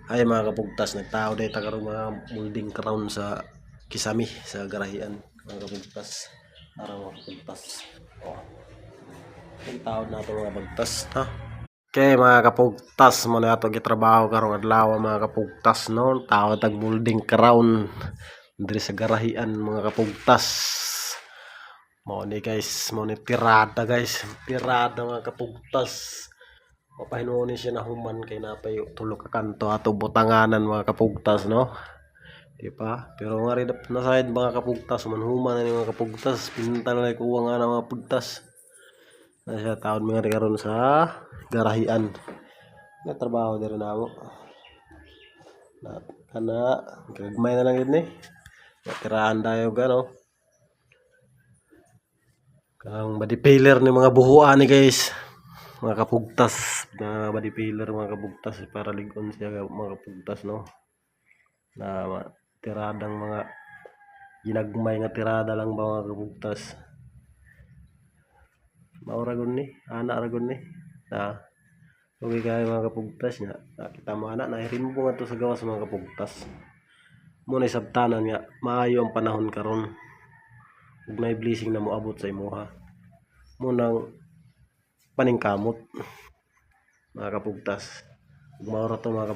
Ay mga kapugtas, nagtao day tagarong mga molding crown sa Kisami sa garahian mga kapugtas. Para mga kapugtas. Oh. Yung tao na ito mga kapugtas, ha? Okay mga kapugtas, mo na ito gitrabaho karong adlaw mga kapugtas, no? Tao tag molding crown diri sa garahian mga kapugtas. Mo ni guys, mo ni tirada guys, tirada mga kapugtas. Mapahinuon ni siya na human kay napay tulo ka kanto ato butanganan mga kapugtas, no? Di ba? Pero nga rin na side mga kapugtas, manhuman na ni mga kapugtas, pinunta na kuha nga ng mga kapugtas. Na siya taon mga karon sa garahian. Na trabaho din na mo. Na kana gagmay na lang yun eh. Tirahan tayo gano. Kang body filler ni mga buhuan ni guys. Mga kapugtas na body filler mga kapugtas para ligon siya mga kapugtas, no? Na tiradang mga ginagmay nga tirada lang ba mga kapugtas. Maura gun ni, ana ra gun ni. Na okay kayo mga kapugtas nya. Nakita mo ana na rimbo nga to sa gawas mga kapugtas. Mo na sabtanan nga maayo ang panahon karon. Ug may blessing na moabot sa imuha. Mo nang paningkamot mga kapugtas. Maura to mga kapugtas.